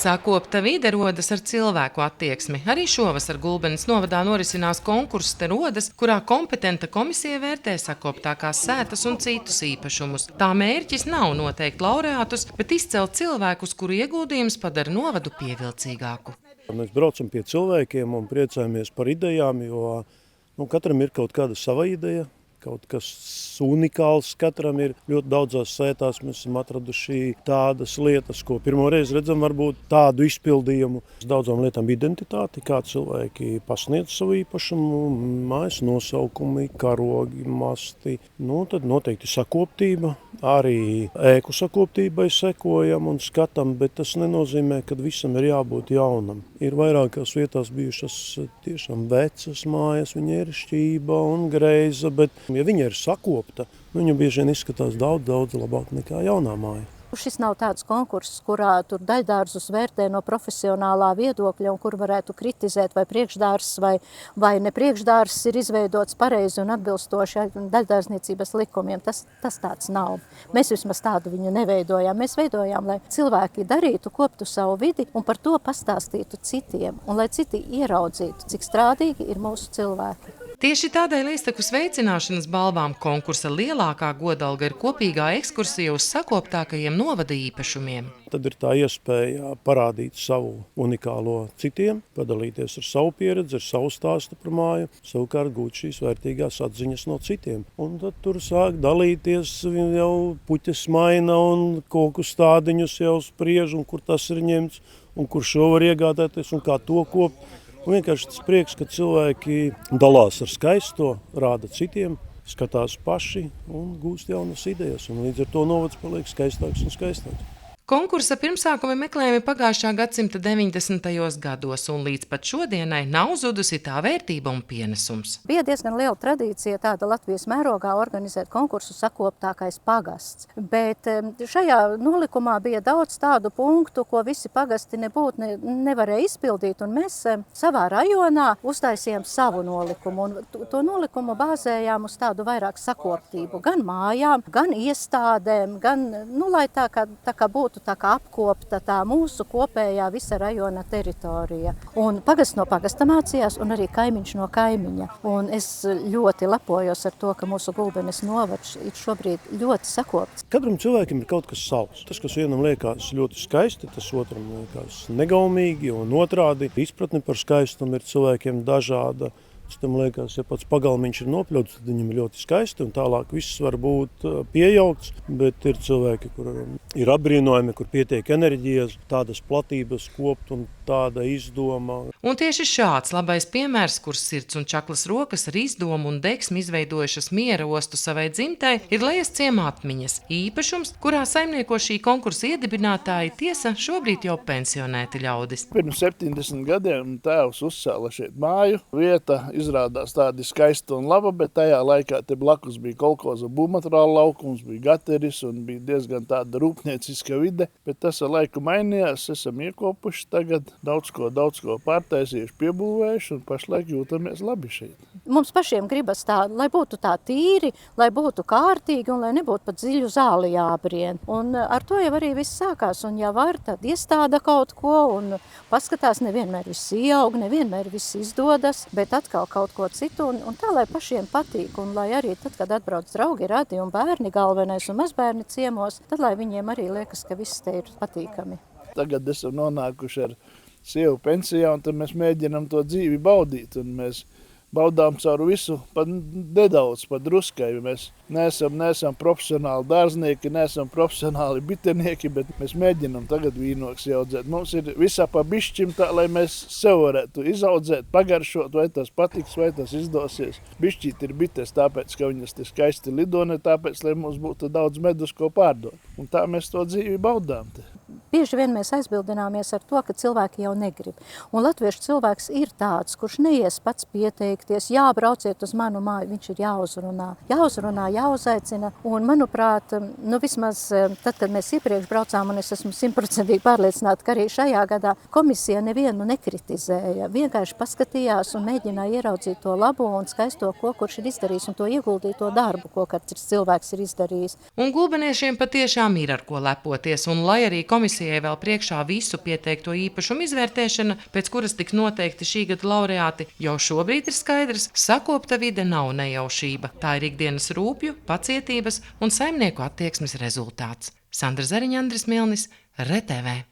Sakopta vide rodas ar cilvēku attieksmi. Arī šovasar Gulbenes novadā norisinās konkurss Te rodas, kurā kompetenta komisija vērtē sakoptākās sētas un citus īpašumus. Tā mērķis nav noteikt laureātus, bet izcelt cilvēkus, kuru ieguldījums padara novadu pievilcīgāku. Mēs braucam pie cilvēkiem un priecājamies par idejām, jo katram ir kaut kāda sava ideja. Kaut kas unikāls katram ir. Ļoti daudzās sētās mēs esam atraduši tādas lietas, ko pirmoreiz redzam varbūt tādu izpildījumu. Daudzām lietām identitāti, kā cilvēki pasniedz savu īpašumu, mājas nosaukumi, karogi, masti. Tad noteikti sakoptība, arī ēku sakoptībai sekojam un skatam, bet tas nenozīmē, ka visam ir jābūt jaunam. Ir vairākās vietās bijušas tiešām vecas mājas, viņa ir šķība un greiza, bet ja viņa ir sakopta, viņa bieži vien izskatās daudz labāk nekā jaunā māja. Šis nav tāds konkurss, kurā tur daļdārzus vērtē no profesionālā viedokļa un kur varētu kritizēt, vai priekšdārzs vai ne priekšdārzs ir izveidots pareizi un atbilstoši daļdārzniecības likumiem. Tas tāds nav. Mēs vismaz tādu viņu neveidojām. Mēs veidojām, lai cilvēki darītu, koptu savu vidi un par to pastāstītu citiem. Un lai citi ieraudzītu, cik strādīgi ir mūsu cilvēki. Tieši tādēļ līdztekus veicināšanas balvām konkursa lielākā godalga ir kopīgā ekskursija uz sakoptākajiem novada īpašumiem. Tad ir tā iespēja parādīt savu unikālo citiem, padalīties ar savu pieredzi, ar savu stāstu par māju, savukārt gūt šīs vērtīgās atziņas no citiem. Un tad tur sāk dalīties, jau puķes maina un koku stādiņus jau spriež, un kur tas ir ņemts, un kur šo var iegādāties, un kā to kopt. Un vienkārši tas prieks, ka cilvēki dalās ar skaisto, rāda citiem, skatās paši un gūst jaunas idejas. Un līdz ar to novads paliek skaistāks un skaistāks. Konkursa pirmsākumi meklējami pagājušā gadsimta 90. gados, un līdz pat šodienai nav zudusi tā vērtība un pienesums. Bija diezgan liela tradīcija tāda Latvijas mērogā organizēt konkursu sakoptākais pagasts, bet šajā nolikumā bija daudz tādu punktu, ko visi pagasti nevarēja izpildīt, un mēs savā rajonā uztaisījām savu nolikumu, un to nolikumu bāzējām uz tādu vairāk sakoptību, gan mājām, gan iestādēm, gan, lai tā kā būtu tā kā apkopta tā mūsu kopējā visa rajona teritorija. Un pagasts no pagasta mācījās, un arī kaimiņš no kaimiņa. Un es ļoti lepojos ar to, ka mūsu Gulbenes novads ir šobrīd ļoti sakopts. Katram cilvēkam ir kaut kas savs. Tas, kas vienam liekas ļoti skaisti, tas otram liekas negaumīgi, un otrādi izpratne par skaistumu ir cilvēkiem dažāda. Tam liekas, ja pats pagalmiņš ir nopļauts, tad viņam ir ļoti skaisti un tālāk viss var būt piejaukts, bet ir cilvēki, kur ir apbrīnojami, kur pietiek enerģijas, tādas platības kopt un tāda izdoma. Un tieši šāds labais piemērs, kur sirds un čaklas rokas ar izdomu un degsmi izveidojušas miera ostu savai dzimtai, ir Lejas ciemā atmiņas īpašums, kurā saimnieko šī konkursa iedibinātāji, tiesa šobrīd jau pensionēti ļaudis. Pirms 70 gadiem tēvs uzcēla šeit māju, vieta izrādās tādi skaisti un laba, bet tajā laikā te blakus bija kolkoza būvmateriāla laukums, bija gateris un bija diezgan tāda rūpnieciska vide, bet tas ar laiku mainījās, esam iekopuši tagad daudz ko pārtaisījuši, piebūvējuši un pašlaik jūtamies labi šeit. Mums pašiem gribas tā, lai būtu tā tīri, lai būtu kārtīgi un lai nebūtu pat dziļu zāli jābrien. Un ar to jau arī viss sākās, un ja var, tad iestāda kaut ko un paskatās, nevienmēr viss ieaug, nevienmēr viss izdodas, bet atkal kaut ko citu, un tā, lai pašiem patīk, un lai arī tad, kad atbrauc draugi, radi un bērni galvenais un mazbērni ciemos, tad, lai viņiem arī liekas, ka viss te ir patīkami. Tagad esam nonākuši ar sievu pensijā, un tad mēs mēģinam to dzīvi baudīt, un mēs baudām caur visu, pat nedaudz, pat druskai. Mēs neesam profesionāli dārznieki, neesam profesionāli bitenieki, bet mēs mēģinam tagad vīnogus audzēt. Mums ir visā pa bišķim tā, lai mēs sev varētu izaudzēt, pagaršot, vai tas patiks, vai tas izdosies. Bišķīt ir bites tāpēc, ka viņas te skaisti lido, ne tāpēc, lai mums būtu daudz medus, ko pārdot. Un tā mēs to dzīvi baudām te. Bieži vien mēs aizbildināmies ar to, ka cilvēki jau negrib. Un latviešu cilvēks ir tāds, kurš neies pats pieteikties, brauciet uz manu māju, viņš ir jāuzrunā, jāuzaicina. Un, manuprāt, vismaz tad, kad mēs iepriekš braucām, un es esmu 100% pārliecināta, ka arī šajā gadā komisija nevienu nekritizēja. Vienkārši paskatījās un mēģināja ieraudzīt to labo un skaisto, kurš ir izdarījis, un to ieguldīto darbu, ko katrs cilvēks ir izdarījis. Un gulbeniešiem patiešām ir ar ko lepoties, un lai arī komisija komisijai vēl priekšā visu pieteikto īpašumu izvērtēšana, pēc kuras tiks noteikti šī gada laureāti, jau šobrīd ir skaidrs, sakopta vide nav nejaušība. Tā ir ikdienas rūpju, pacietības un saimnieku attieksmes rezultāts. Sandra Zariņa, Andris Milnis, RTV.